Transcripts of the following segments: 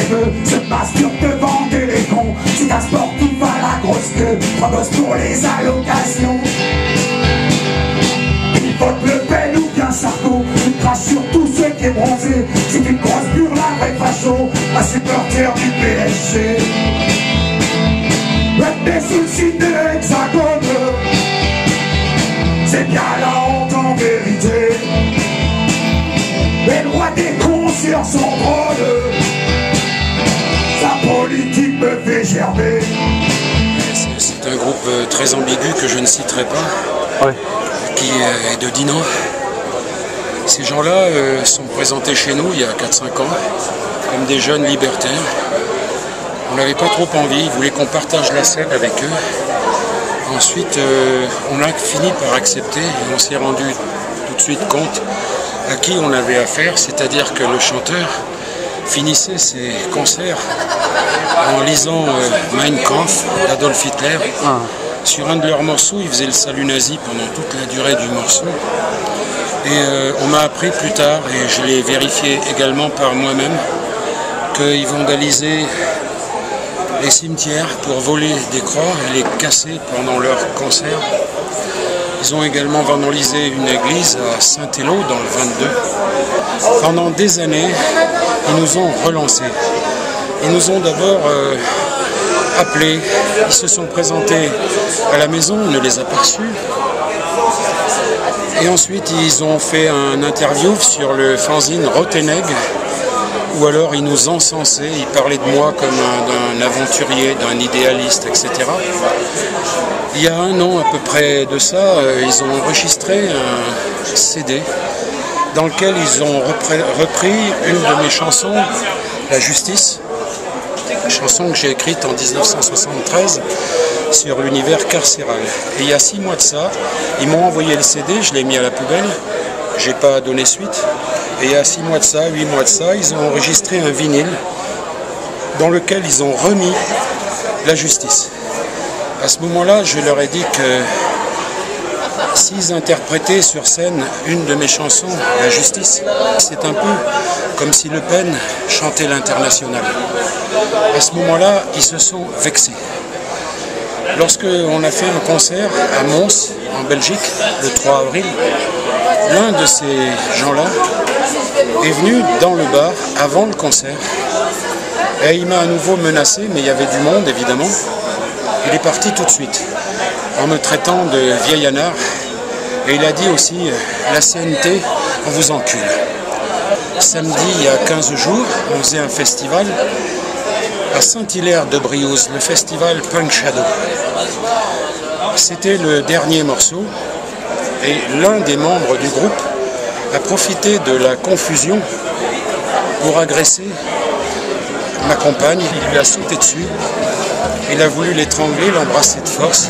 cheveux, se masturbe devant que les cons. C'est un sportif à la grosse queue, 3 gosses pour les allocations. Il vote Le Pen ou bien Sarko, il crache sur tous ceux qui est bronzé. C'est une grosse pure la vraie facho, un supporter du PSG. Rester sous le signe de l'Hexagone, c'est bien la honte en vérité. Les lois des cons sur son trône, sa politique me fait gerber. C'est un groupe très ambigu que je ne citerai pas, qui est de Dinan. Ces gens-là sont présentés chez nous il y a 4-5 ans comme des jeunes libertaires. On n'avait pas trop envie, ils voulaient qu'on partage la scène avec eux. Ensuite, on a fini par accepter et on s'est rendu tout de suite compte à qui on avait affaire, c'est-à-dire que le chanteur finissait ses concerts en lisant Mein Kampf d'Adolf Hitler. Sur un de leurs morceaux, il faisait le salut nazi pendant toute la durée du morceau. Et on m'a appris plus tard, et je l'ai vérifié également par moi-même, qu'ils vandalisaient les cimetières pour voler des croix et les casser pendant leur concert. Ils ont également vandalisé une église à Saint-Élo dans le 22. Pendant des années, ils nous ont relancés. Ils nous ont d'abord appelés, ils se sont présentés à la maison, on ne les a pas reçus. Et ensuite, ils ont fait un interview sur le fanzine Rothenegg, ou alors ils nous encensaient, ils parlaient de moi comme d'un aventurier, d'un idéaliste, etc. Il y a 1 an à peu près de ça, ils ont enregistré un CD dans lequel ils ont repris une de mes chansons, La Justice, une chanson que j'ai écrite en 1973 sur l'univers carcéral. Et il y a 6 mois de ça, ils m'ont envoyé le CD, je l'ai mis à la poubelle, j'ai pas donné suite. Et il y a 6 mois de ça, 8 mois de ça, ils ont enregistré un vinyle dans lequel ils ont remis La Justice. À ce moment-là, je leur ai dit que s'ils interprétaient sur scène une de mes chansons, La Justice, c'est un peu comme si Le Pen chantait l'International. À ce moment-là, ils se sont vexés. Lorsqu'on a fait un concert à Mons, en Belgique, le 3 avril, l'un de ces gens-là est venu dans le bar avant le concert et il m'a à nouveau menacé, mais il y avait du monde évidemment. Il est parti tout de suite en me traitant de vieil anard et il a dit aussi la CNT, on vous encule. Samedi, il y a 15 jours, on faisait un festival à Saint-Hilaire-de-Briouze, le festival Punk Shadow. C'était le dernier morceau et l'un des membres du groupe a profité de la confusion pour agresser ma compagne. Il lui a sauté dessus, il a voulu l'étrangler, l'embrasser de force,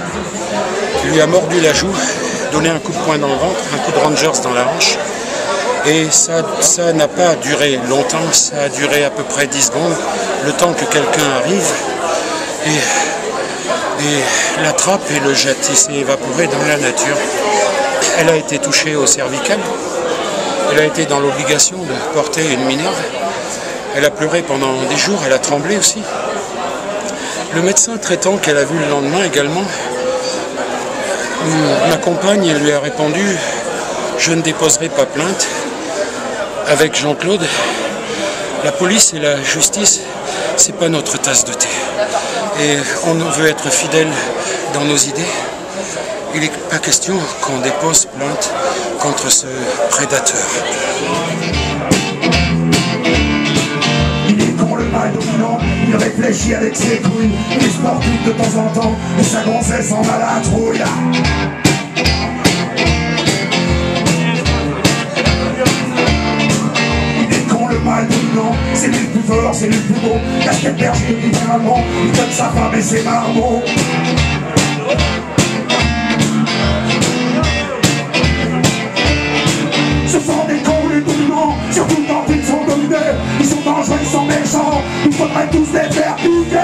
il lui a mordu la joue, donné un coup de poing dans le ventre, un coup de Rangers dans la hanche. Et ça n'a pas duré longtemps, ça a duré à peu près 10 secondes, le temps que quelqu'un arrive et l'attrape et le jette. Il s'est évaporé dans la nature. Elle a été touchée au cervical, elle a été dans l'obligation de porter une minerve, elle a pleuré pendant des jours, elle a tremblé aussi. Le médecin traitant qu'elle a vu le lendemain également, ma compagne lui a répondu « Je ne déposerai pas plainte ». Avec Jean-Claude, la police et la justice, c'est pas notre tasse de thé. Et on veut être fidèle dans nos idées. Il n'est pas question qu'on dépose plainte contre ce prédateur. Il est con le mal dominant, il réfléchit avec ses couilles. Il est sportif de temps en temps, et sa gonzesse en a la trouille. C'est lui le plus fort, c'est lui le plus beau. Casquette verte de littéralement, il donne sa femme et ses marmots. Ce sont des cons les dominants, surtout quand ils sont dominés. Ils sont dangereux, ils sont méchants, il faudrait tous les faire piquer.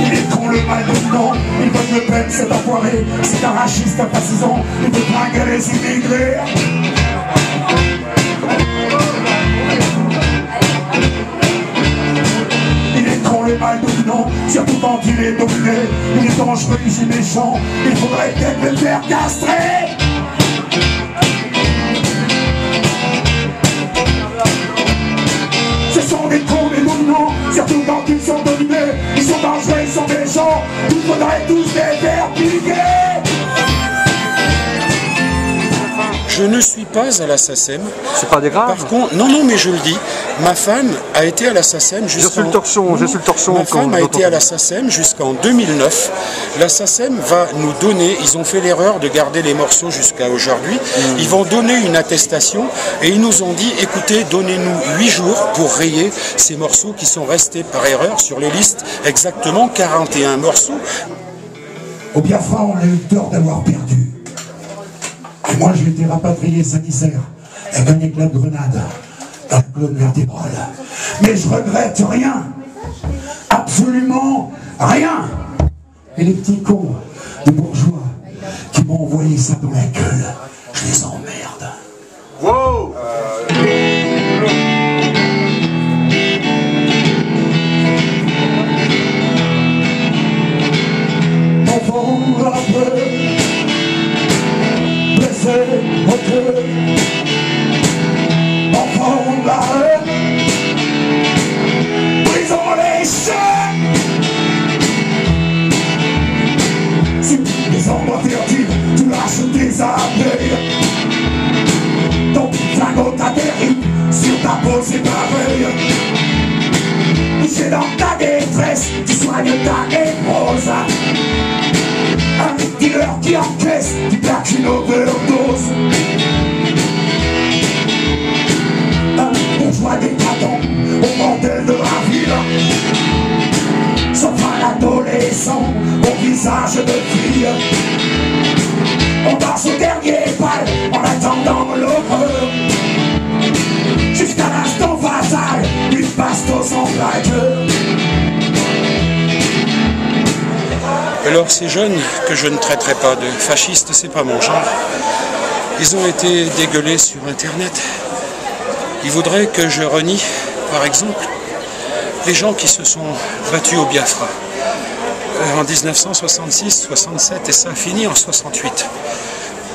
Il est con ont le mal dominant. Ils votent Le Pen, c'est enfoiré. C'est un raciste à pas 6 ans. Il veut trinquer les immigrés. Il est con le mal dominant, surtout quand il est dominé. Il est dangereux, il est méchant. Il faudrait peut-être le faire castrer. Ce sont des cons, des dominants, surtout quand ils sont dominés. Ils sont dangereux, ils sont méchants. Il faudrait tous les faire piquer. Je ne suis pas à la SACEM. C'est pas des graves. Par contre, non, mais je le dis, ma femme a été à la SACEM jusqu'en... J'ai su le torchon. Ma femme a été à la SACEM jusqu'en 2009. La SACEM va nous donner, ils ont fait l'erreur de garder les morceaux jusqu'à aujourd'hui, ils vont donner une attestation et ils nous ont dit, écoutez, donnez-nous 8 jours pour rayer ces morceaux qui sont restés par erreur sur les listes, exactement 41 morceaux. Au Biafra, on a eu tort d'avoir perdu. Et moi, j'ai été rapatrié Saint-Nicaire avec un éclat de grenade dans la colonne vertébrale. Mais je regrette rien. Absolument rien. Et les petits cons de bourgeois qui m'ont envoyé ça dans la gueule, je les emmerde. Wow. Enfant rappeur, blessé au cœur, enfant de la haine, brisons les chaînes. Sur les endroits fertiles, tu lâches des abeilles. Ton flingot t'atterrit, sur ta peau c'est pareil. Touché dans ta détresse, tu soignes ta névrose. Un dealer qui encaisse, tu plaques une overdose. Un bourgeois décadent, au bordel de la ville. Sauf un adolescent, au visage de fille. On danse au dernier bal, en attendant l'horreur. Jusqu'à l'instant fatal, une bastos en plaque. Alors ces jeunes que je ne traiterai pas de fascistes, c'est pas mon genre. Ils ont été dégueulés sur Internet. Ils voudraient que je renie, par exemple, les gens qui se sont battus au Biafra en 1966, 67 et ça a fini en 68.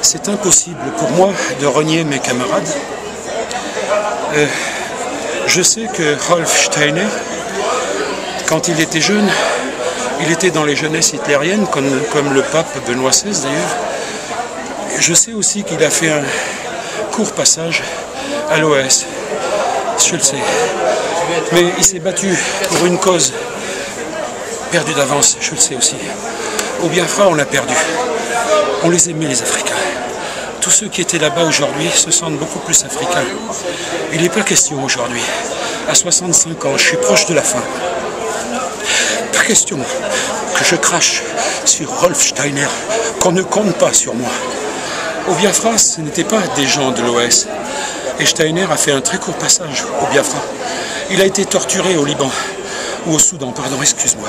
C'est impossible pour moi de renier mes camarades. Je sais que Rolf Steiner, quand il était jeune, il était dans les jeunesses hitlériennes, comme le pape Benoît XVI d'ailleurs. Je sais aussi qu'il a fait un court passage à l'OS, je le sais. Mais il s'est battu pour une cause perdue d'avance, je le sais aussi. Au Biafra, on l'a perdu. On les aimait, les Africains. Tous ceux qui étaient là-bas aujourd'hui se sentent beaucoup plus africains. Il n'est pas question aujourd'hui. À 65 ans, je suis proche de la fin. Pas question que je crache sur Rolf Steiner, qu'on ne compte pas sur moi. Au Biafra, ce n'étaient pas des gens de l'OS. Et Steiner a fait un très court passage au Biafra. Il a été torturé au Liban, ou au Soudan, pardon, excuse-moi.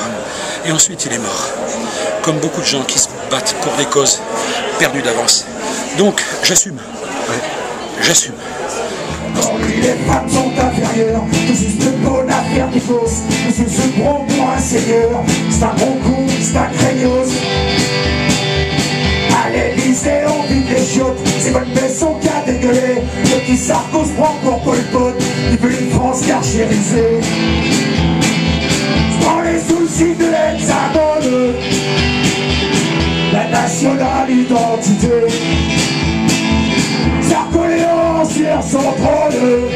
Et ensuite il est mort. Comme beaucoup de gens qui se battent pour des causes perdues d'avance. Donc, j'assume. J'assume. Pour lui, les femmes sont inférieures. Tout juste de bonne affaire des fausses. Tout se prend pour un seigneur. C'est un bon coup, c'est un craignos. À l'Élysée, on vit des chiottes. Ces bonnes baisses sont qu'à dégueuler. Le petit Sarko se prend pour Pol Pot. Il veut une France carchérisée. Se prend les soucis de l'Hexagone. La nationale identité. Sarko-Léon sur son trône.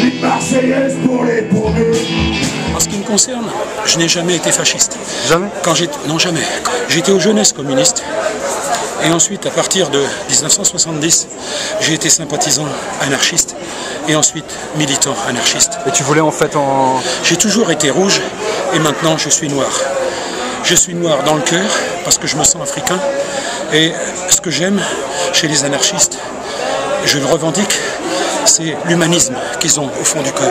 Une Marseillaise pour les paumés. En ce qui me concerne, je n'ai jamais été fasciste. Jamais? Non, jamais. J'étais aux jeunesses communistes. Et ensuite, à partir de 1970, j'ai été sympathisant anarchiste. Et ensuite, militant anarchiste. Et tu voulais en fait en... J'ai toujours été rouge et maintenant je suis noir. Je suis noir dans le cœur parce que je me sens africain. Et ce que j'aime chez les anarchistes, je le revendique, c'est l'humanisme qu'ils ont au fond du cœur.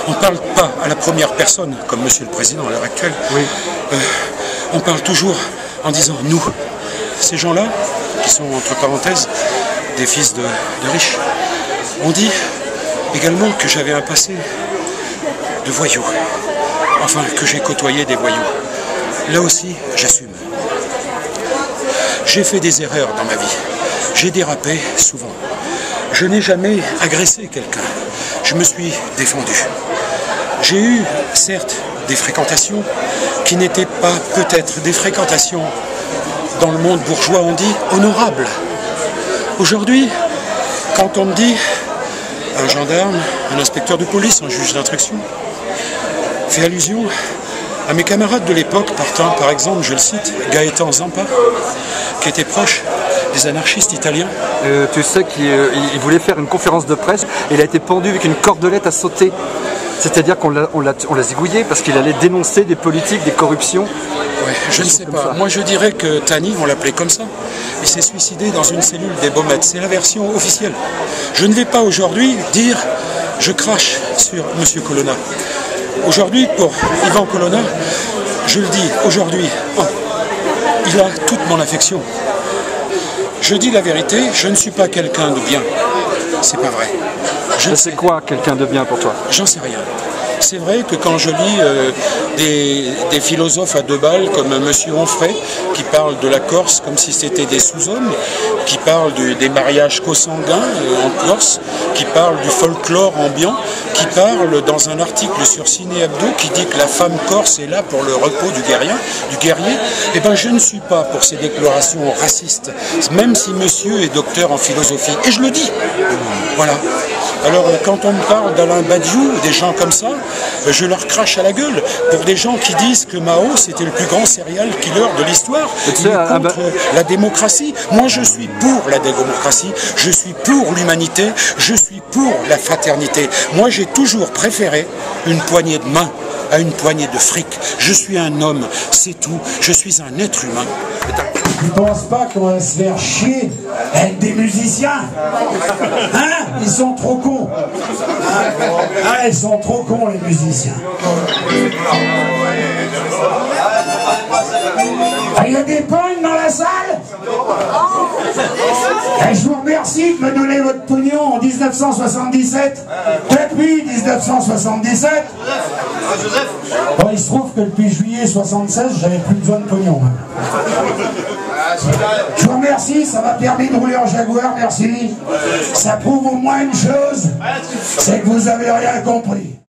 On ne parle pas à la première personne, comme Monsieur le Président à l'heure actuelle. Oui. On parle toujours en disant « nous ». Ces gens-là, qui sont entre parenthèses des fils de riches, on dit également que j'avais un passé de voyou. Enfin, que j'ai côtoyé des voyous. Là aussi, j'assume. J'ai fait des erreurs dans ma vie. J'ai dérapé souvent. Je n'ai jamais agressé quelqu'un. Je me suis défendu. J'ai eu, certes, des fréquentations qui n'étaient pas peut-être des fréquentations dans le monde bourgeois, on dit honorables. Aujourd'hui, quand on me dit un gendarme, un inspecteur de police, un juge d'instruction, fait allusion à mes camarades de l'époque, partant par exemple, je le cite, Gaëtan Zampa, qui était proche des anarchistes italiens. Tu sais qu'il voulait faire une conférence de presse et il a été pendu avec une cordelette à sauter. C'est-à-dire qu'on l'a zigouillé parce qu'il allait dénoncer des politiques, des corruptions. Ouais, je ne sais pas. Moi je dirais que Tani, on l'appelait comme ça, il s'est suicidé dans une cellule des Baumettes. C'est la version officielle. Je ne vais pas aujourd'hui dire je crache sur M. Colonna. Aujourd'hui, pour Yvan Colonna, je le dis aujourd'hui, il a toute mon affection. Je dis la vérité, je ne suis pas quelqu'un de bien. C'est pas vrai. C'est quoi quelqu'un de bien pour toi? J'en sais rien. C'est vrai que quand je lis des philosophes à deux balles comme M. Onfray, qui parlent de la Corse comme si c'était des sous-hommes, qui parlent des mariages consanguins en Corse, qui parlent du folklore ambiant, qui parlent dans un article sur Ciné Hebdo qui dit que la femme corse est là pour le repos du guerrier, eh ben je ne suis pas pour ces déclarations racistes, même si monsieur est docteur en philosophie. Et je le dis. Voilà. Alors quand on me parle d'Alain Badiou, des gens comme ça, je leur crache à la gueule. Pour des gens qui disent que Mao c'était le plus grand serial killer de l'histoire, il est contre la démocratie. Moi je suis pour la démocratie, je suis pour l'humanité, je suis pour la fraternité. Moi j'ai toujours préféré une poignée de main à une poignée de fric. Je suis un homme, c'est tout. Je suis un être humain. Tu penses pas qu'on va se faire chier avec des musiciens? Hein? Ils sont trop cons. Ah, ils sont trop cons, les musiciens. Il y a des pognes dans la salle? Et je vous remercie de me donner votre pognon en 1977. Depuis 1977. Bon, il se trouve que depuis juillet 76, j'avais plus besoin de pognon. Je vous remercie, ça m'a permis de rouler en Jaguar, merci. Ça prouve au moins une chose, c'est que vous avez rien compris.